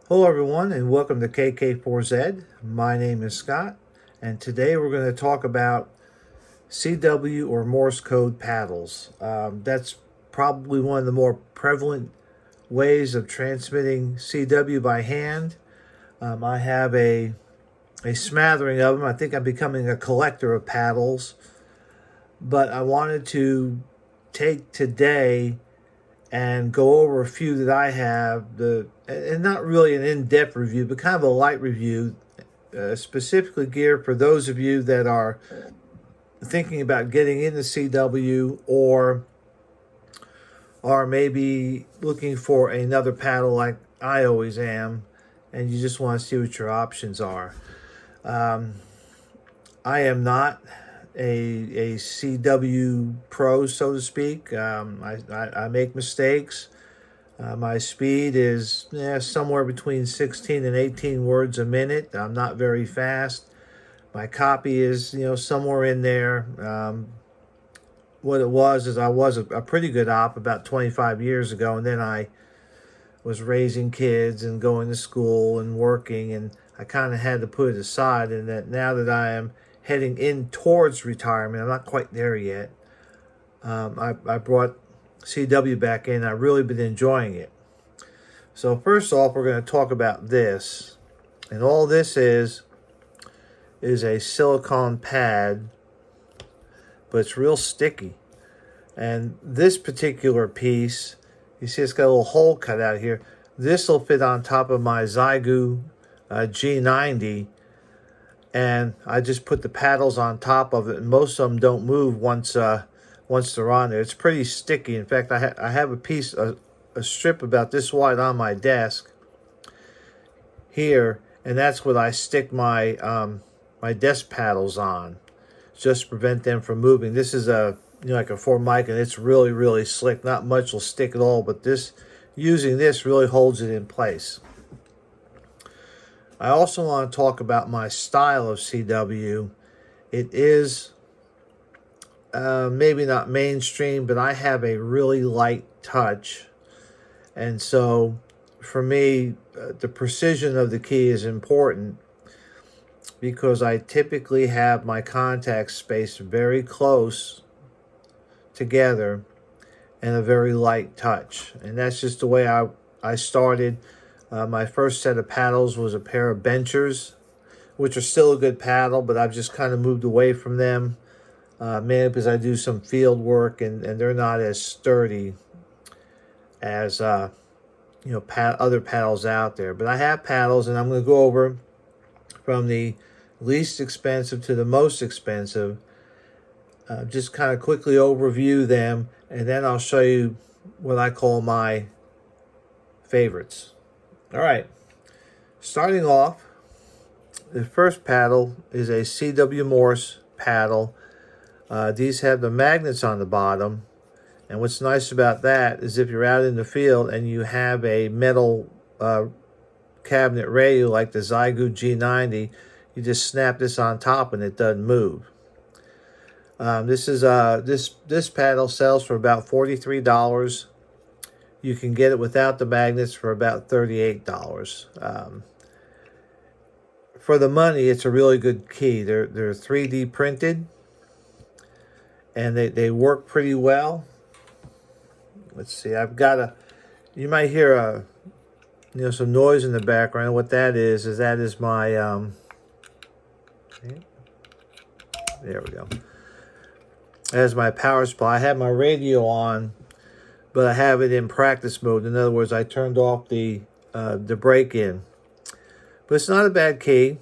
Hello everyone and welcome to KK4Z. My name is Scott and today we're going to talk about CW or Morse code paddles. That's probably one of the more prevalent ways of transmitting CW by hand. I have a smattering of them. I think I'm becoming a collector of paddles, but I wanted to take today and go over a few that I have, and not really an in-depth review, but kind of a light review, specifically geared for those of you that are thinking about getting into CW or are maybe looking for another paddle like I always am, and you just want to see what your options are. I am not a CW pro, so to speak. I make mistakes. My speed is somewhere between 16 and 18 words a minute. I'm not very fast. My copy is, somewhere in there. What it was is I was a pretty good op about 25 years ago, and then I was raising kids and going to school and working, and I kind of had to put it aside. And that now that I am heading in towards retirement, I'm not quite there yet. I brought CW back in. I've really been enjoying it. So first off, we're going to talk about this. And all this is a silicone pad, but it's real sticky. And this particular piece, you see it's got a little hole cut out here. This will fit on top of my Zygu G90. And I just put the paddles on top of it. And most of them don't move once they're on there. It's pretty sticky. In fact, I have a piece, a strip about this wide on my desk here, and that's what I stick my my desk paddles on, just to prevent them from moving. This is like a Formica, and it's really slick. Not much will stick at all, but using this really holds it in place. I also want to talk about my style of CW. It is maybe not mainstream, but I have a really light touch. And so for me, the precision of the key is important because I typically have my contacts spaced very close together and a very light touch. And that's just the way I started. My first set of paddles was a pair of benchers, which are still a good paddle, but I've just kind of moved away from them, mainly because I do some field work and they're not as sturdy as other paddles out there. But I have paddles, and I'm going to go over from the least expensive to the most expensive. Just kind of quickly overview them, and then I'll show you what I call my favorites. All right, starting off, the first paddle is a CW Morse paddle. These have the magnets on the bottom. And what's nice about that is if you're out in the field and you have a metal cabinet radio like the Zygu G90, you just snap this on top and it doesn't move. This paddle sells for about $43. You can get it without the magnets for about $38. For the money, it's a really good key. They're 3D printed, and they work pretty well. Let's see, you might hear some noise in the background. What that is my, there we go. That is my power supply. I have my radio on, but I have it in practice mode. In other words, I turned off the break-in. But it's not a bad key.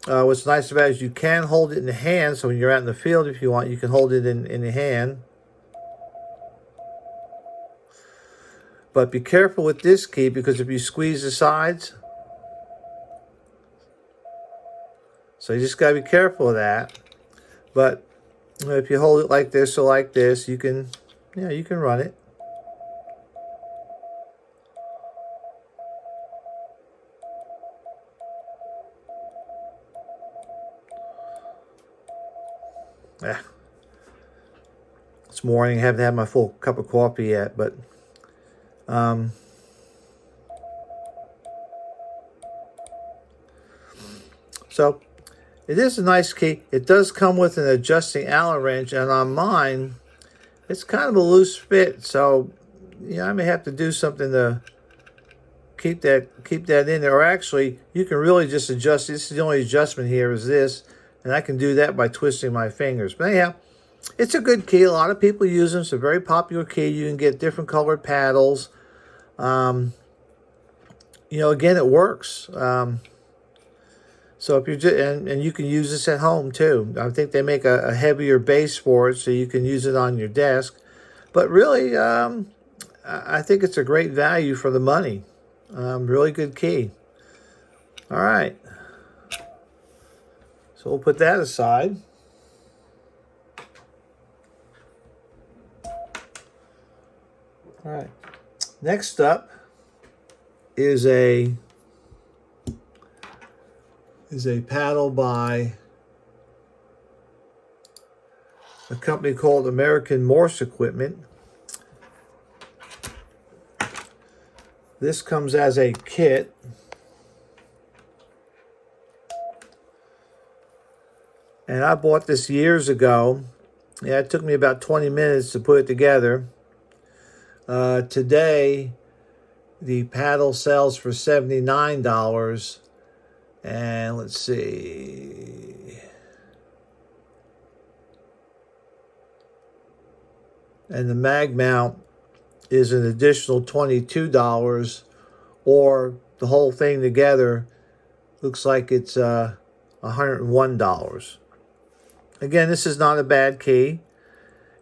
What's nice about it is you can hold it in the hand, so when you're out in the field, if you want, you can hold it in the hand. But be careful with this key, because if you squeeze the sides, so you just got to be careful of that. But if you hold it like this or like this, you can run it. It's morning. I haven't had my full cup of coffee yet, but So it is a nice key. It does come with an adjusting Allen wrench, and on mine, it's kind of a loose fit. So, yeah, I may have to do something to keep that in there. Or actually, you can really just adjust. This is the only adjustment here is this, and I can do that by twisting my fingers. But anyhow, it's a good key. A lot of people use them. It's a very popular key. You can get different colored paddles. You know, again, it works. So if you're just, and you can use this at home too. I think they make a heavier base for it, so you can use it on your desk. But really, I think it's a great value for the money. Really good key. All right. So we'll put that aside. All right. Next up is a paddle by a company called American Morse Equipment. This comes as a kit. And I bought this years ago. Yeah, it took me about 20 minutes to put it together. Today, the paddle sells for $79. And let's see. And the mag mount is an additional $22, or the whole thing together looks like it's $101. Again, this is not a bad key.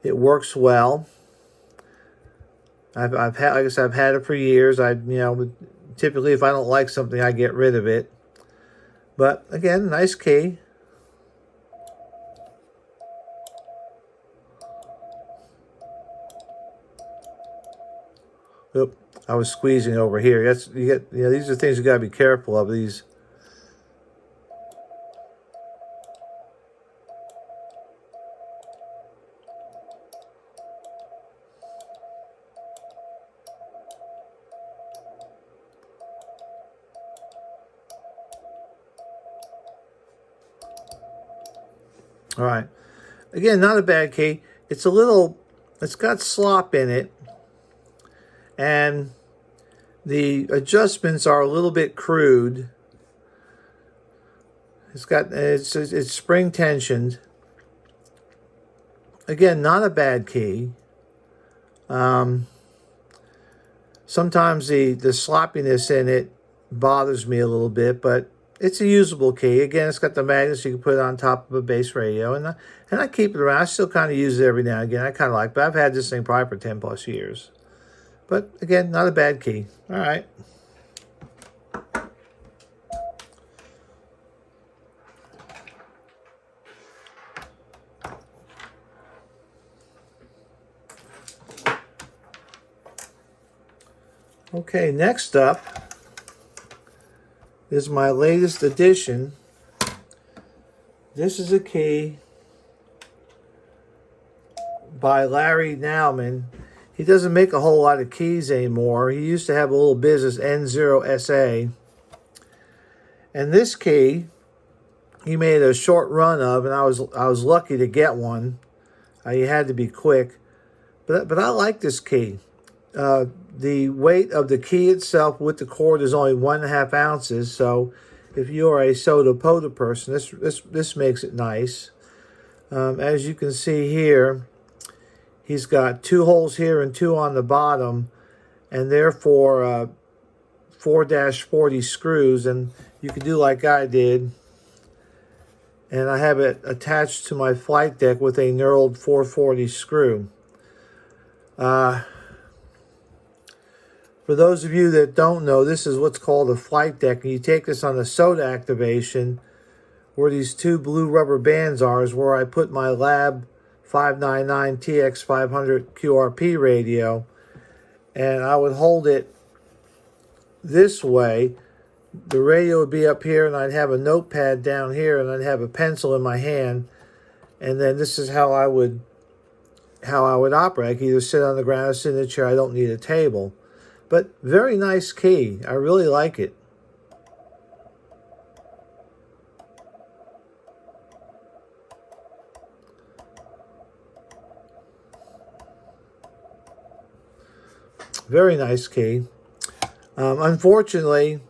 It works well. I've had, like I said, I've had it for years. Typically if I don't like something, I get rid of it. But again, nice key. Oop, I was squeezing over here. These are things you got to be careful of. These. All right. Again, not a bad key. It's got slop in it. And the adjustments are a little bit crude. It's spring tensioned. Again, not a bad key. Sometimes the sloppiness in it bothers me a little bit, but it's a usable key. Again, it's got the magnets. You can put it on top of a base radio, and I keep it around. I still kind of use it every now and again. I kind of like it, but I've had this thing probably for 10 plus years. But again, not a bad key. All right. Okay, next up is my latest addition. This is a key by Larry Nauman. He doesn't make a whole lot of keys anymore. He used to have a little business, N0SA. And this key, he made a short run of, and I was lucky to get one. You had to be quick. But I like this key. The weight of the key itself with the cord is only 1.5 ounces. So if you are a soda pota person, this makes it nice. As you can see here, he's got 2 holes here and 2 on the bottom, and therefore 4-40 screws. And you can do like I did. And I have it attached to my flight deck with a knurled 440 screw. For those of you that don't know, this is what's called a flight deck. And you take this on the soda activation, where these 2 blue rubber bands are, is where I put my Lab 599 TX500 QRP radio. And I would hold it this way. The radio would be up here, and I'd have a notepad down here, and I'd have a pencil in my hand. And then this is how I would operate. I could either sit on the ground or sit in a chair. I don't need a table. But very nice key. I really like it. Very nice key. Unfortunately,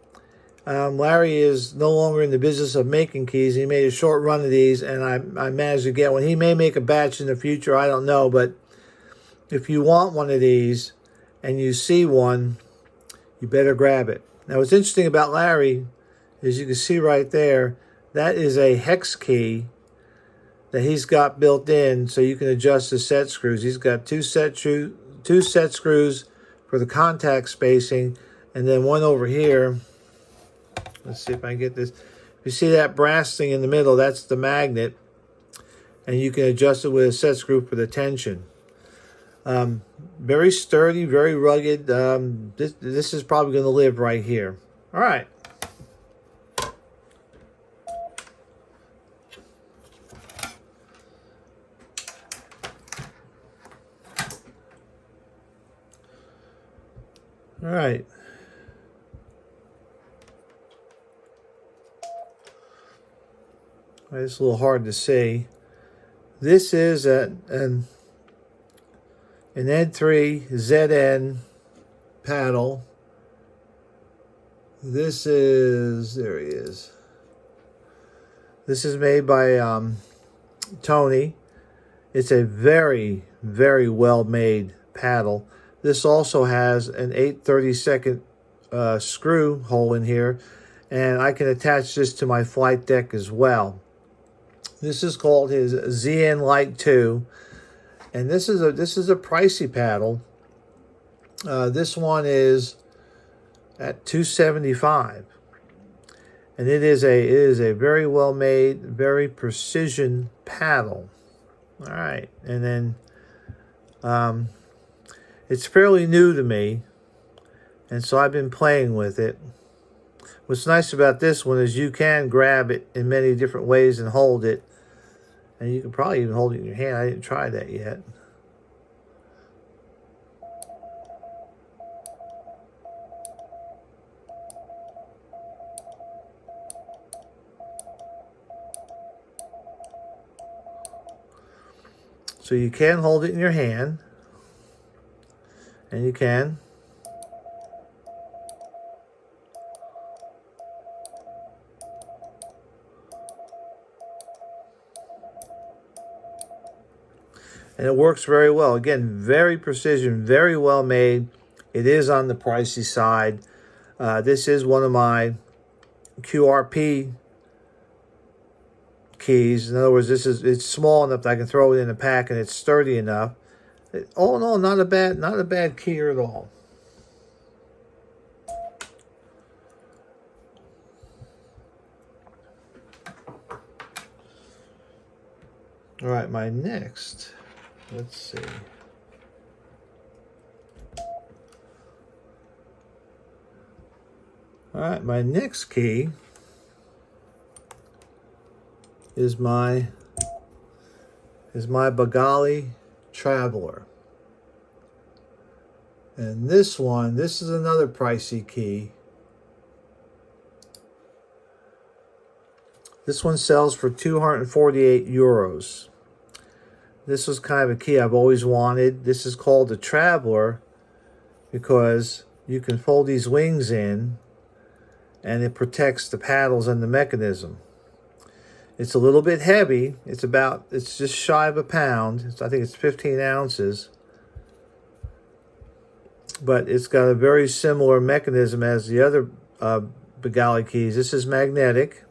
Larry is no longer in the business of making keys. He made a short run of these, and I managed to get one. He may make a batch in the future, I don't know, but if you want one of these and you see one, you better grab it. Now, what's interesting about Larry is you can see right there, that is a hex key that he's got built in, so you can adjust the set screws. He's got two set screws for the contact spacing, and then one over here. Let's see if I can get this. If you see that brass thing in the middle, that's the magnet, and you can adjust it with a set screw for the tension. Very sturdy, very rugged. This is probably going to live right here. All right. All right. It's a little hard to see. This is an Ed3 ZN paddle. This is, there he is. This is made by Tony. It's a very, very well made paddle. This also has an 8/32 screw hole in here, and I can attach this to my flight deck as well. This is called his ZN Lite 2, and this is a pricey paddle. This one is at $275, and it is a very well made, very precision paddle. All right, and then it's fairly new to me, and so I've been playing with it. What's nice about this one is you can grab it in many different ways and hold it. And you can probably even hold it in your hand. I didn't try that yet. So you can hold it in your hand. And you can. And it works very well. Again, very precision, very well made. It is on the pricey side. This is one of my QRP keys. In other words, it's small enough that I can throw it in a pack, and it's sturdy enough. All in all, not a bad key at all. All right, my next. Let's see. All right, my next key is my Begali Traveler. And this is another pricey key. This one sells for 248 euros. This was kind of a key I've always wanted. This is called the Traveler because you can fold these wings in and it protects the paddles and the mechanism. It's a little bit heavy. It's just shy of a pound. I think it's 15 ounces. But it's got a very similar mechanism as the other Begali keys. This is magnetic,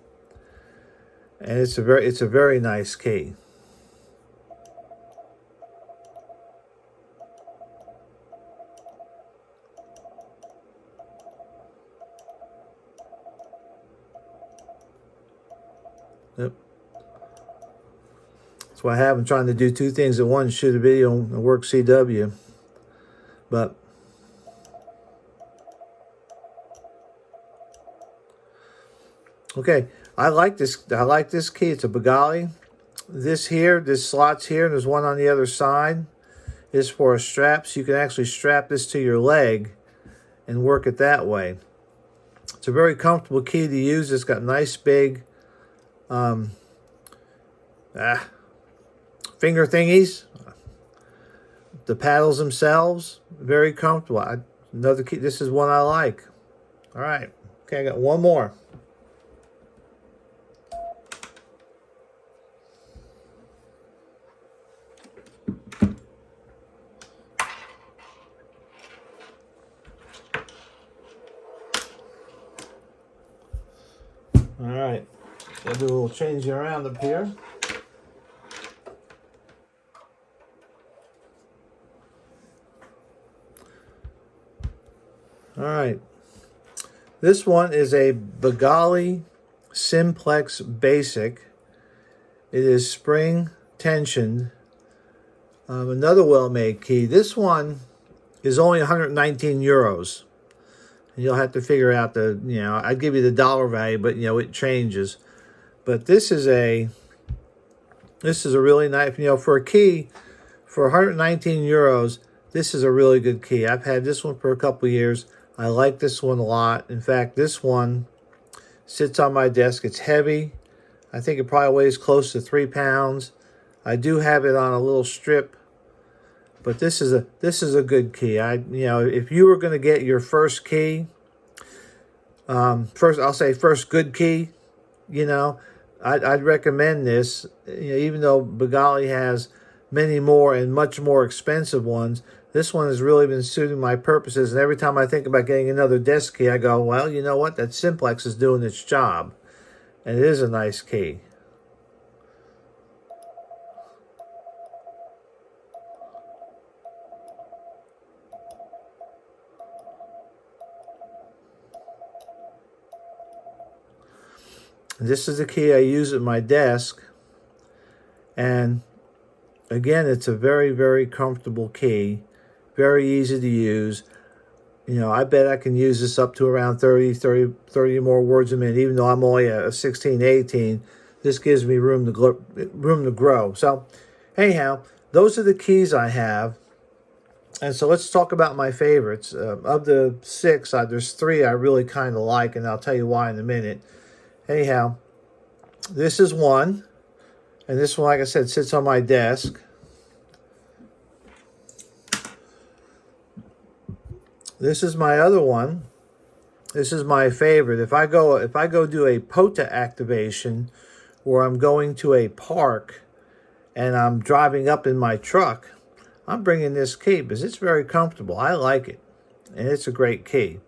and it's a very nice key. Yep. That's why I have. I'm trying to do two things at once: shoot a video and work CW. But okay, I like this. I like this key. It's a Begali. This slot's here, and there's one on the other side. Is for a strap, so you can actually strap this to your leg and work it that way. It's a very comfortable key to use. It's got nice big finger thingies. The paddles themselves, very comfortable. Another key. This is one I like. All right. Okay, I got one more. All right. I'll do a little changing around up here. All right. This one is a Begali Simplex Basic. It is spring tensioned. Another well-made key. This one is only 119 euros. And you'll have to figure out the, I'd give you the dollar value, but it changes. But this is a really nice, for a key for 119 euros. This is a really good key. I've had this one for a couple of years. I like this one a lot. In fact, this one sits on my desk. It's heavy. I think it probably weighs close to 3 pounds. I do have it on a little strip, but this is a good key. If you were going to get your first key, first good key, I'd recommend this. Even though Begali has many more and much more expensive ones, this one has really been suiting my purposes. And every time I think about getting another desk key, I go, well, you know what? That Simplex is doing its job. And it is a nice key. And this is the key I use at my desk. And again, it's a very, very comfortable key. Very easy to use. I bet I can use this up to around 30 more words a minute, even though I'm only a 16, 18. This gives me room to grow. So, anyhow, those are the keys I have. And so let's talk about my favorites. Of the 6, there's 3 I really kind of like, and I'll tell you why in a minute. Anyhow, this is one. And this one, like I said, sits on my desk. This is my other one. This is my favorite. If I go do a POTA activation, or I'm going to a park and I'm driving up in my truck, I'm bringing this key because it's very comfortable. I like it, and it's a great key.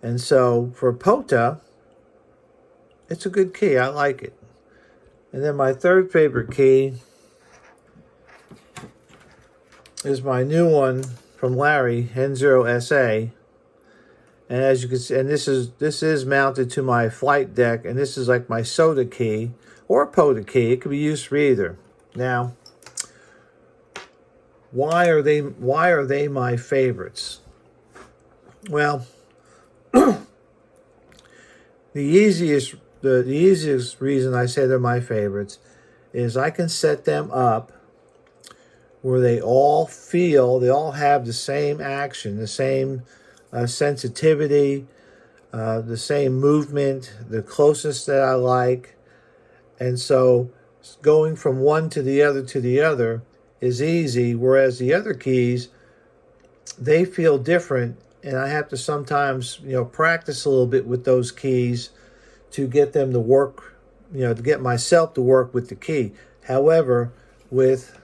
And so for POTA, it's a good key. I like it. And then my third favorite key is my new one from Larry, N0 SA. And as you can see, and this is mounted to my flight deck, and this is like my soda key or POTA key. It could be used for either. Now, why are they my favorites? Well, the easiest reason I say they're my favorites is I can set them up where they all have the same action, the same sensitivity, the same movement, the closest that I like. And so going from one to the other is easy, whereas the other keys, they feel different, and I have to sometimes, practice a little bit with those keys to get them to work, to get myself to work with the key. However, with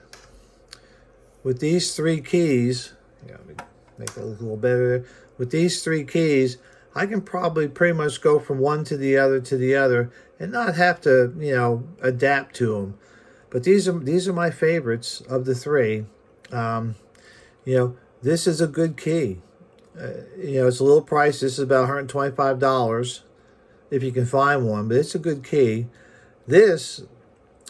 these 3 keys, let me make that look a little better. With these 3 keys, I can probably pretty much go from one to the other and not have to, adapt to them. But these are my favorites of the 3. This is a good key. It's a little pricey. This is about $125 if you can find one, but it's a good key. This,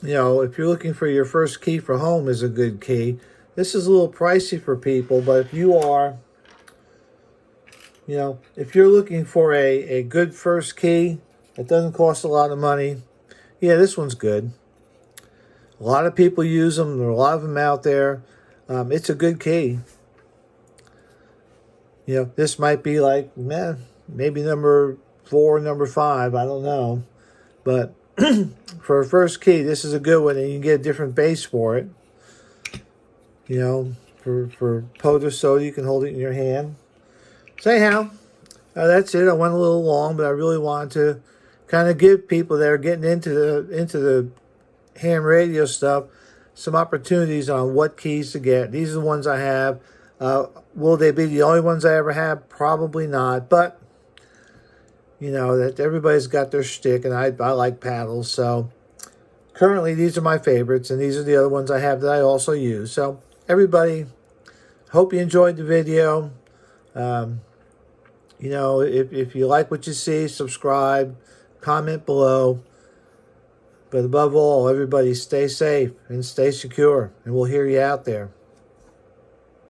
if you're looking for your first key for home, is a good key. This is a little pricey for people, but if you are, if you're looking for a good first key that doesn't cost a lot of money, yeah, this one's good. A lot of people use them. There are a lot of them out there. It's a good key. This might be like, maybe number 4, number 5. I don't know. But for a first key, this is a good one, and you can get a different base for it. For POTA soda, you can hold it in your hand. So anyhow, that's it. I went a little long, but I really wanted to kind of give people that are getting into the ham radio stuff some opportunities on what keys to get. These are the ones I have. Will they be the only ones I ever have? Probably not. But you know that everybody's got their shtick, and I like paddles. So currently, these are my favorites, and these are the other ones I have that I also use. So everybody, hope you enjoyed the video. You know, if you like what you see, subscribe, comment below. But above all, everybody stay safe and stay secure, and we'll hear you out there.